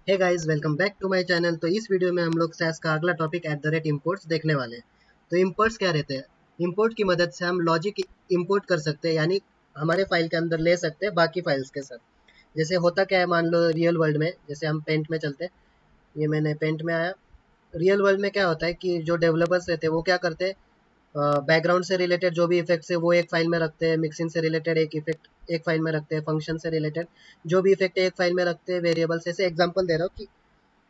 Hey guys, welcome back to my channel. तो इस video में हम लोग सैस का अगला टॉपिक @imports देखने वाले हैं। तो इंपोर्ट्स क्या रहते हैं? इंपोर्ट की मदद से हम लॉजिक इंपोर्ट कर सकते हैं, यानी हमारे फाइल के अंदर ले सकते हैं बाकी फाइल्स के साथ। जैसे होता क्या है, मान लो रियल वर्ल्ड में, जैसे हम पेंट में चलते हैं। ये मैंने पेंट में आया। रियल वर्ल्ड में क्या होता है कि जो डेवलपर्स रहते हैं वो क्या करते हैं, बैकग्राउंड से रिलेटेड जो भी इफेक्ट्स है वो एक फाइल में रखते हैं, मिक्सिंग से रिलेटेड एक इफेक्ट एक फाइल में रखते हैं, फंक्शन से रिलेटेड जो भी इफेक्ट है एक फाइल में रखते हैं, वेरिएबल्स। ऐसे एग्जांपल दे रहा हूँ कि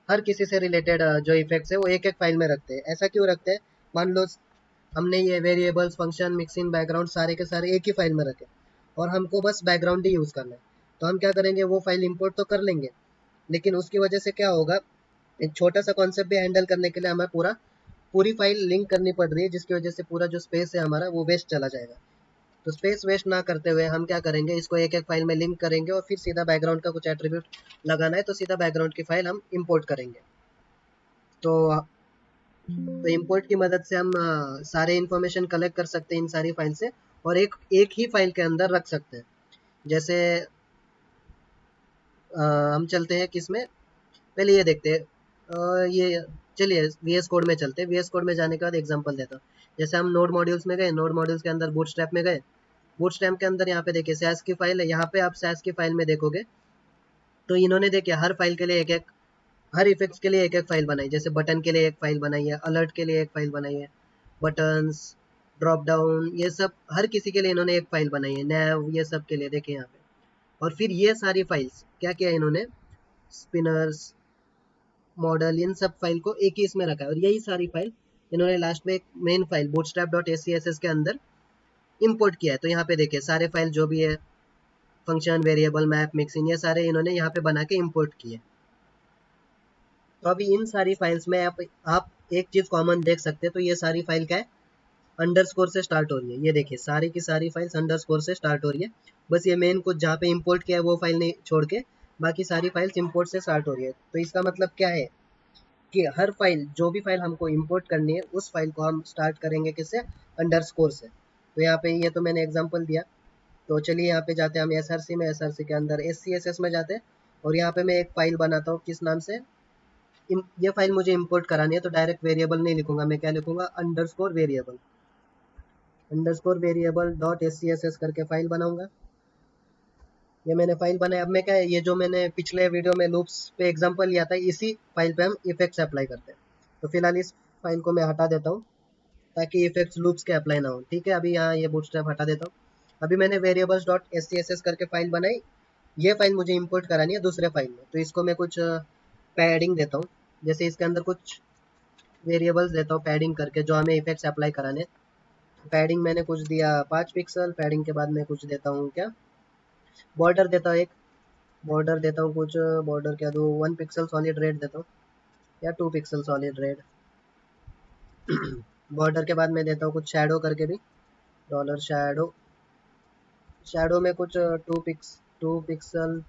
हर किसी से रिलेटेड जो इफेक्ट्स है वो एक एक फाइल में रखते हैं। ऐसा क्यों रखते हैं? मान लो हमने ये वेरिएबल्स, फंक्शन, मिक्सिंग, बैकग्राउंड सारे के सारे एक ही फाइल में रखे और हमको बस बैकग्राउंड ही यूज़ करना है, तो हम क्या करेंगे, वो फाइल इंपोर्ट तो कर लेंगे, लेकिन उसकी वजह से क्या होगा, एक छोटा सा कॉन्सेप्ट भी हैंडल करने के लिए हमें पूरी फाइल लिंक करनी पड़ रही है, जिसकी वजह से पूरा जो स्पेस है हमारा वो वेस्ट चला जाएगा। तो स्पेस वेस्ट ना करते हुए हम क्या करेंगे, इसको एक एक फाइल में लिंक करेंगे और फिर सीधा बैकग्राउंड का कुछ एट्रीब्यूट लगाना है तो सीधा बैकग्राउंड की फाइल हम इंपोर्ट करेंगे। तो इंपोर्ट की मदद से हम सारे इन्फॉर्मेशन कलेक्ट कर सकते हैं इन सारी फाइल से, और एक एक ही फाइल के अंदर रख सकते हैं। जैसे हम चलते हैं किसमें, पहले ये देखते हैं। ये चलिए VS कोड में चलते हैं। VS कोड में जाने के बाद एग्जांपल देता हूँ। जैसे हम नोड मॉड्यूल्स में गए, नोड मॉड्यूल्स के अंदर बूटस्ट्रैप में गए। बूटस्ट्रैप के अंदर यहाँ पे देखिए सैस की फाइल है, यहाँ पे आप सैस की फाइल में देखोगे तो इन्होंने देखिए हर फाइल के लिए एक एक, हर इफेक्ट्स के लिए एक एक फाइल बनाई। जैसे बटन के लिए एक फाइल बनाई है, अलर्ट के लिए एक फाइल बनाई है, बटन्स, ड्रॉप डाउन, ये सब हर किसी के लिए इन्होंने एक फाइल बनाई है, नैव, ये सब के लिए देखिए यहाँ पे। और फिर ये सारी फाइल्स क्या किया इन्होंने, स्पिनर्स, मॉडल, इन सब फाइल को एक ही इसमें रखा है, और यही सारी फाइल इन्होंने लास्ट में एक मेन फाइल bootstrap.scss के अंदर इंपोर्ट किया है। तो यहाँ पे देखिए सारे फाइल जो भी है, फंक्शन, वेरिएबल, मैप, मिक्सिंग, ये सारे इन्होंने यहाँ पे बना के इंपोर्ट किए। तो अभी इन सारी फाइल्स में आप एक चीज कॉमन देख सकते हैं। तो ये सारी फाइल क्या है, अंडरस्कोर से स्टार्ट हो रही है। ये देखिए सारी की सारी फाइल्स अंडरस्कोर से स्टार्ट हो रही है। बस ये मेन कुछ जहाँ पे इंपोर्ट किया है वो फाइल नहीं छोड़ के बाकी सारी फाइल्स इंपोर्ट से स्टार्ट हो रही है। तो इसका मतलब क्या है कि हर फाइल, जो भी फाइल हमको इंपोर्ट करनी है उस फाइल को हम स्टार्ट करेंगे किससे, अंडरस्कोर से। तो यहाँ पे ये तो मैंने एग्जांपल दिया। तो चलिए यहाँ पे जाते हैं हम SRC में, SRC के अंदर SCSS में जाते हैं, और यहाँ पे मैं एक फाइल बनाता हूँ किस नाम से, ये फाइल मुझे इंपोर्ट करानी है। तो डायरेक्ट वेरिएबल नहीं लिखूंगा, मैं क्या लिखूंगा, अंडरस्कोर वेरिएबल डॉट SCSS करके फाइल बनाऊंगा। ये मैंने फाइल बनाया। अब मैं क्या है, ये जो मैंने पिछले वीडियो में लूप्स पे एग्जांपल लिया था, इसी फाइल पे हम इफेक्ट्स अप्लाई करते हैं। तो फिलहाल इस फाइल को मैं हटा देता हूँ ताकि इफेक्ट्स लूप्स के अप्लाई ना हो। ठीक है, अभी यहाँ ये बूटस्ट्रैप हटा देता हूँ। अभी मैंने वेरिएबल्स डॉट SCSS करके फाइल बनाई। ये फाइल मुझे इंपोर्ट करानी है दूसरे फाइल में, तो इसको मैं कुछ पैडिंग देता हूँ। जैसे इसके अंदर कुछ वेरिएबल्स देता हूँ पैडिंग करके, जो हमें इफेक्ट्स अप्लाई कराने। पैडिंग मैंने कुछ दिया 5 पिक्सल। पैडिंग के बाद मैं कुछ देता हूँ क्या, बॉर्डर देता हूँ एक, बॉर्डर देता हूँ कुछ, बॉर्डर क्या दूँ, 1 पिक्सल सॉलिड रेड देता हूँ या 2 पिक्सल सॉलिड रेड। बॉर्डर के बाद मैं देता हूँ कुछ शैडो करके भी, डॉलर शैडो। शैडो में कुछ 2 पिक्सल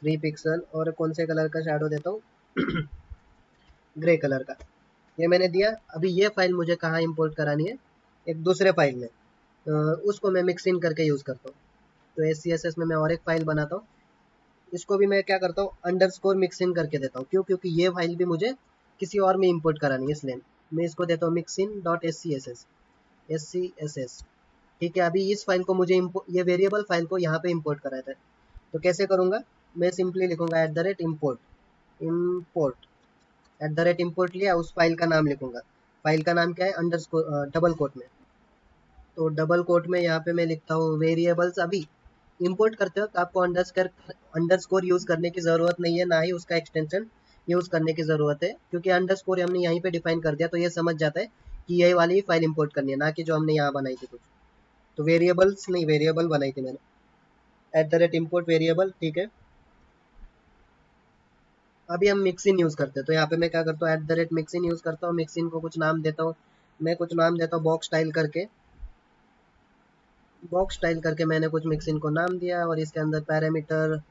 3 पिक्सल, और कौन से कलर का शैडो देता हूँ, ग्रे कलर का। ये मैंने दिया। अभी ये फाइल मुझे कहाँ इंपोर्ट करानी है, एक दूसरे फाइल में। उसको मैं मिक्स इन करके यूज़ करता हूँ। तो SCSS में मैं और एक फाइल बनाता हूँ। इसको भी मैं क्या करता हूँ, अंडरस्कोर मिक्स इन करके देता हूँ। क्यों? क्योंकि ये फाइल भी मुझे किसी और में इंपोर्ट करानी है, इसलिए मैं इसको देता हूँ मिक्स इन डॉट SCSS। ठीक है, अभी इस फाइल को मुझे ये वेरिएबल फाइल को यहाँ पे इंपोर्ट कराना है। तो कैसे करूँगा, मैं सिंपली लिखूंगा @import, इम्पोर्ट @import लिया, उस फाइल का नाम लिखूंगा। फाइल का नाम क्या है, अंडरस्कोर, डबल कोट में। तो डबल कोट में यहाँ पे मैं लिखता हूँ वेरिएबल्स। अभी इंपोर्ट करते वक्त आपको अंडरस्कोर यूज़ करने की ज़रूरत नहीं है, ना ही उसका एक्सटेंशन यूज़ करने की ज़रूरत है, क्योंकि अंडरस्कोर हमने यहीं पे डिफाइन कर दिया, तो ये समझ जाता है कि यही वाली फाइल इंपोर्ट करनी है, ना कि जो हमने यहाँ बनाई थी कुछ। तो वेरिएबल्स नहीं, वेरिएबल बनाई थी मैंने, @import वेरिएबल। ठीक है, अभी हम मिक्सिन यूज़ करते हैं। तो यहाँ पे मैं क्या करता हूँ, @mixin यूज़ करता हूँ। मिक्सिन को कुछ नाम देता हूँ, मैं कुछ नाम देता हूँ बॉक्स स्टाइल करके। बॉक्स स्टाइल करके मैंने कुछ मिक्सिन को नाम दिया, और इसके अंदर पैरामीटर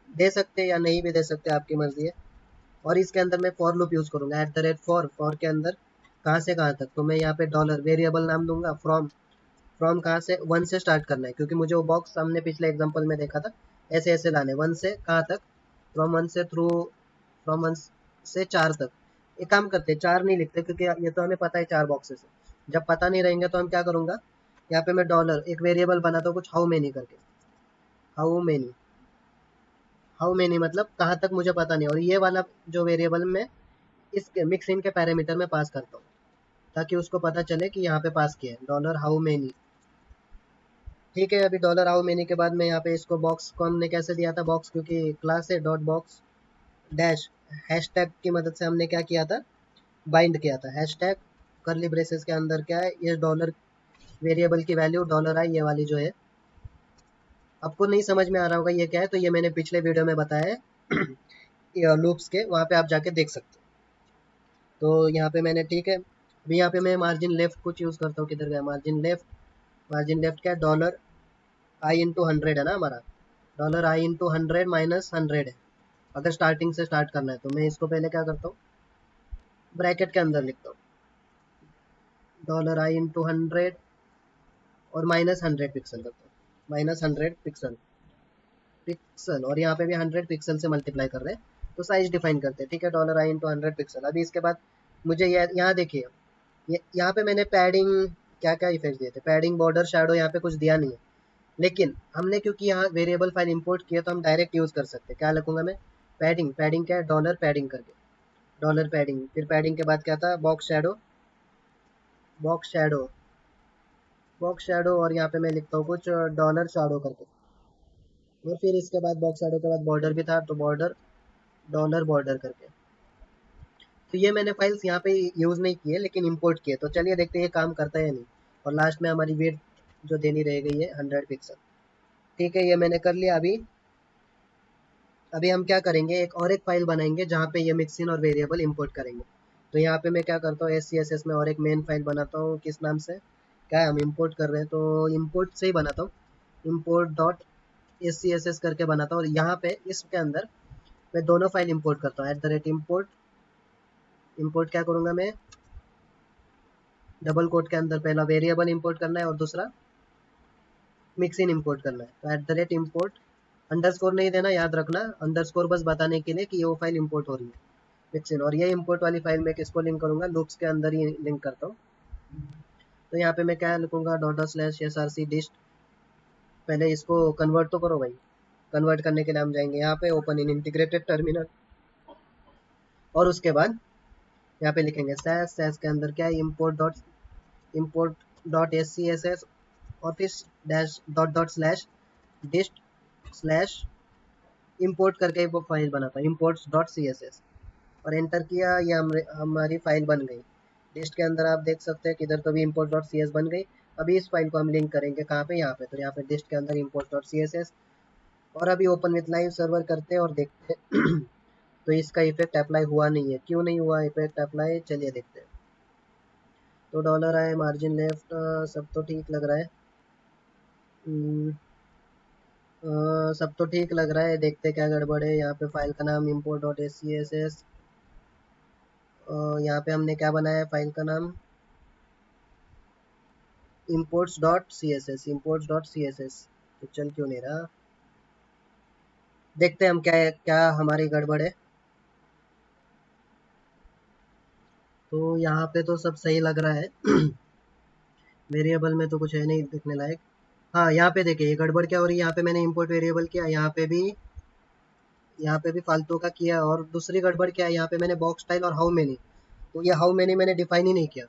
दे सकते हैं या नहीं भी दे सकते, आपकी मर्जी है। और इसके अंदर मैं फॉर लूप यूज़ करूँगा, फॉर के अंदर कहाँ से कहाँ तक। तो मैं यहाँ पे डॉलर वेरिएबल नाम दूंगा, फ्रॉम, कहाँ से, 1 से स्टार्ट करना है, क्योंकि मुझे वो बॉक्स हमने पिछले एग्जांपल में देखा था, ऐसे ऐसे लाने 1 से कहाँ तक, फ्रॉम 1 से थ्रू फ्रॉम 1 से 4 तक। एक काम करते हैं, 4 नहीं लिखते क्योंकि ये तो हमें पता है 4 बॉक्सेस है। जब पता नहीं रहेंगे तो हम क्या करूँगा, यहाँ पे मैं डॉलर एक वेरिएबल बनाता हूँ कुछ हाउ मेनी करके। हाउ मेनी, हाउ मेनी मतलब कहाँ तक मुझे पता नहीं, और ये वाला जो वेरिएबल में इस मिक्स इन के पैरामीटर में पास करता हूँ ताकि उसको पता चले कि यहाँ पे पास किया है डॉलर हाउ मेनी। ठीक है, अभी डॉलर हाउ मेनी के बाद मैं यहाँ पे इसको बॉक्स को हमने कैसे दिया था, बॉक्स क्योंकि क्लास है डॉट बॉक्स डैश हैशटैग की मदद से हमने क्या किया था, बाइंड किया था। हैशटैग करली ब्रेसेस के अंदर क्या है, ये डॉलर वेरिएबल की वैल्यू डॉलर आई ये वाली जो है। आपको नहीं समझ में आ रहा होगा ये क्या है, तो ये मैंने पिछले वीडियो में बताया है लूप्स के, वहाँ पे आप जाके देख सकते हो। तो यहाँ पे मैंने, ठीक है, अभी यहाँ पे मैं मार्जिन लेफ्ट कुछ यूज़ करता हूँ, किधर गया मार्जिन लेफ्ट। मार्जिन लेफ्ट क्या है, डॉलर आई इंटू 100 है ना हमारा, डॉलर आई इंटू 100 माइनस 100 है। अगर स्टार्टिंग से स्टार्ट करना है तो मैं इसको पहले क्या करता हूँ, ब्रैकेट के अंदर लिखता हूँ डॉलर आई इंटू 100 और माइनस 100 पिक्सल करता हूँ, माइनस 100 पिक्सल पिक्सल, और यहाँ पे भी 100 पिक्सल से मल्टीप्लाई कर रहे हैं तो साइज डिफाइन करते हैं। ठीक है, डॉलर आई इंटू 100 पिक्सल। अभी इसके बाद मुझे ये यहाँ देखिए, यहाँ पे मैंने पैडिंग क्या क्या इफेक्ट दिए थे, पैडिंग बॉर्डर शैडो यहाँ पे कुछ दिया नहीं है, लेकिन हमने क्योंकि यहाँ वेरिएबल फाइल इंपोर्ट किया तो हम डायरेक्ट यूज़ कर सकते हैं। क्या लिखूंगा मैं, पैडिंग, पैडिंग क्या है, डॉलर पैडिंग करके, डॉलर पैडिंग, फिर पैडिंग के बाद क्या था, box shadow, box shadow, box shadow, और यहाँ पे मैं लिखता हूँ कुछ डॉलर शैडो करके, और फिर इसके बाद बॉक्स शैडो के बाद बॉर्डर भी था तो बॉर्डर, डॉलर बॉर्डर करके। तो ये मैंने फाइल्स यहाँ पे यूज़ नहीं किए लेकिन इंपोर्ट किए, तो चलिए देखते हैं ये काम करता है या नहीं। और लास्ट में हमारी वेट जो देनी रह गई है 100 पिक्सल। ठीक है, ये मैंने कर लिया। अभी अभी हम क्या करेंगे, एक और एक फाइल बनाएंगे जहाँ पे ये मिक्सिन और वेरिएबल इंपोर्ट करेंगे। तो यहाँ पे मैं क्या करता हूँ, SCSS में और एक मेन फाइल बनाता हूँ, किस नाम से, क्या है हम इंपोर्ट कर रहे हैं तो इंपोर्ट से ही बनाता हूँ, इंपोर्ट डॉट SCSS करके बनाता हूँ। और यहाँ पे इसके अंदर मैं दोनों फाइल इंपोर्ट करता हूँ, @import, इंपोर्ट क्या करूँगा मैं, डबल कोट के अंदर पहला वेरिएबल इंपोर्ट करना है और दूसरा मिक्सिन इंपोर्ट करना है। तो @import, अंडरस्कोर नहीं देना, याद रखना, अंडरस्कोर बस बताने के लिए कि ये वो फाइल इंपोर्ट हो रही है मिक्सिन। और ये इंपोर्ट वाली फाइल में किसको लिंक करूँगा, लूप्स के अंदर ही लिंक करता हूँ। तो यहाँ पे मैं क्या लिखूँगा, $/src dist, पहले इसको कन्वर्ट तो करो भाई। कन्वर्ट करने के लिए हम जाएंगे यहाँ पे ओपन इन इंटीग्रेटेड टर्मिनल, और उसके बाद यहाँ पे लिखेंगे सैस के अंदर क्या है, इम्पोर्ट डॉट SCSS, और फिर dash dot dot slash dist slash import करके वो फाइल बनाता है, imports डॉट CSS, और एंटर किया, ये हमारी फाइल बन गई। लिस्ट के अंदर आप देख सकते हैं कि इधर तो भी import डॉट CS बन गई। अभी इस फाइल को हम लिंक करेंगे कहाँ पे, यहाँ पे, तो यहाँ पे लिस्ट के अंदर import डॉट CSS, और अभी ओपन विथ लाइव सर्वर करते हैं और देखते हैं तो इसका इफेक्ट अप्लाई हुआ नहीं है, क्यों नहीं हुआ इफेक्ट अप्लाई, चलिए देखते हैं। तो डॉलर आए, मार्जिन लेफ्ट, सब तो ठीक लग रहा है। सब तो ठीक लग रहा है, देखते क्या गड़बड़ है। यहाँ पे फाइल का नाम import डॉट SCSS, यहाँ पे हमने क्या बनाया है, फाइल का नाम imports dot CSS, imports dot CSS, तो चल क्यों नहीं रहा, देखते हैं हम क्या है, क्या हमारी गड़बड़ है। तो यहाँ पे तो सब सही लग रहा है वेरिएबल में तो कुछ है नहीं दिखने लायक। हाँ, यहाँ पे देखिए ये गड़बड़ क्या हो रही है, यहाँ पे मैंने इंपोर्ट वेरिएबल किया, यहाँ पे भी फालतू का किया, और दूसरी गड़बड़ क्या है, यहाँ पे मैंने बॉक्स स्टाइल और हाउ मेनी, तो ये हाउ मेनी मैंने डिफाइन ही नहीं किया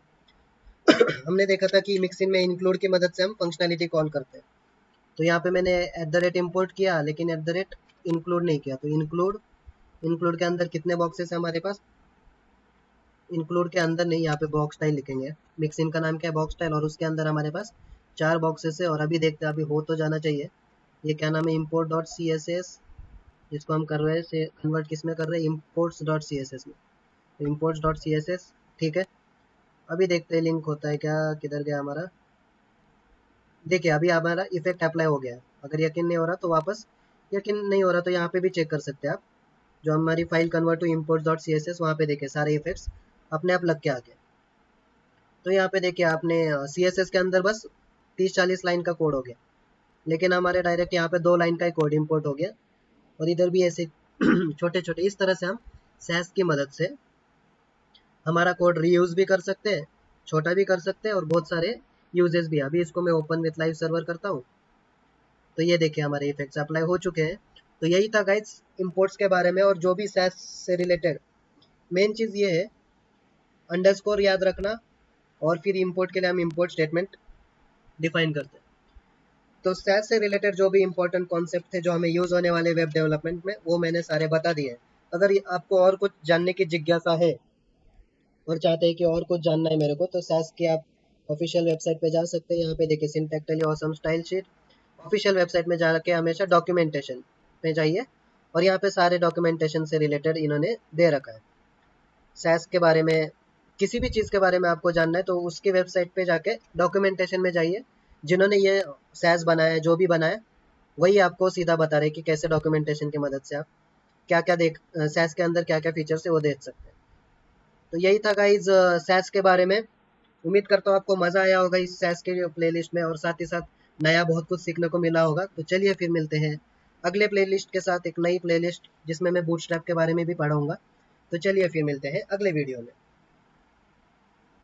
हमने देखा था कि मिक्सिन में इंक्लूड की मदद से हम फंक्शनैलिटी कॉल करते हैं, तो यहाँ पे मैंने @import किया लेकिन @include नहीं किया। तो इंक्लूड के अंदर कितने बॉक्सेस है हमारे पास, इंक्लूड के अंदर नहीं, यहाँ पे बॉक्स स्टाइल लिखेंगे, मिक्सिन का नाम क्या है, बॉक्स स्टाइल, और उसके अंदर हमारे पास 4 बॉक्सेस है। और अभी देखते हैं, अभी हो तो जाना चाहिए। ये क्या नाम है, import डॉट CSS, जिसको हम कर रहे हैं से कन्वर्ट किस में कर रहे हैं, imports डॉट CSS में, imports डॉट CSS। ठीक है, अभी देखते हैं लिंक होता है क्या, किधर गया हमारा, देखिए अभी हमारा इफेक्ट अप्लाई हो गया है। अगर यकीन नहीं हो रहा तो वापस, यकीन नहीं हो रहा तो यहाँ पे भी चेक कर सकते हैं आप, जो हमारी file convert to imports dot CSS, वहाँ पे देखिए सारे इफेक्ट्स अपने आप लग के आ गए। तो यहाँ पे देखिए आपने CSS के अंदर बस 30-40 लाइन का कोड हो गया, लेकिन हमारे डायरेक्ट यहाँ पे 2 लाइन का ही कोड इंपोर्ट हो गया, और इधर भी ऐसे छोटे छोटे इस तरह से हम सैस की मदद से हमारा कोड रीयूज भी कर सकते हैं, छोटा भी कर सकते हैं और बहुत सारे यूजेस भी। अभी इसको मैं ओपन विथ लाइव सर्वर करता हूँ तो ये देखिए हमारे इफेक्ट्स अप्लाई हो चुके हैं। तो यही था गाइस इंपोर्ट्स के बारे में। और जो भी सैस से रिलेटेड मेन चीज़ ये है अंडरस्कोर याद रखना, और फिर इंपोर्ट के लिए हम इंपोर्ट स्टेटमेंट डिफाइन करते हैं। तो सैस से रिलेटेड जो भी इंपॉर्टेंट कॉन्सेप्ट थे जो हमें यूज़ होने वाले वेब डेवलपमेंट में, वो मैंने सारे बता दिए हैं। अगर आपको और कुछ जानने की जिज्ञासा है और चाहते हैं कि और कुछ जानना है मेरे को, तो सैस की आप ऑफिशियल वेबसाइट पे जा सकते हैं। यहाँ पे देखिए syntactically awesome style sheet. Official website में जाके हमेशा डॉक्यूमेंटेशन पे जाइए और यहाँ पे सारे डॉक्यूमेंटेशन से रिलेटेड इन्होंने दे रखा है। सैस के बारे में किसी भी चीज़ के बारे में आपको जानना है तो उसकी वेबसाइट पे जाके डॉक्यूमेंटेशन में जाइए। जिन्होंने ये सैस बनाया है, जो भी बनाया, वही आपको सीधा बता रहे कि कैसे डॉक्यूमेंटेशन की मदद से आप क्या क्या सैस के अंदर क्या क्या फीचर्स है वो देख सकते हैं। तो यही था गाइज सैस के बारे में। उम्मीद करता हूँ आपको मज़ा आया होगा इस सैस के प्लेलिस्ट में और साथ ही साथ नया बहुत कुछ सीखने को मिला होगा। तो चलिए फिर मिलते हैं अगले प्लेलिस्ट के साथ, एक नई प्लेलिस्ट जिसमें मैं बूटस्ट्रैप के बारे में भी पढ़ाऊंगा। तो चलिए फिर मिलते हैं अगले वीडियो में।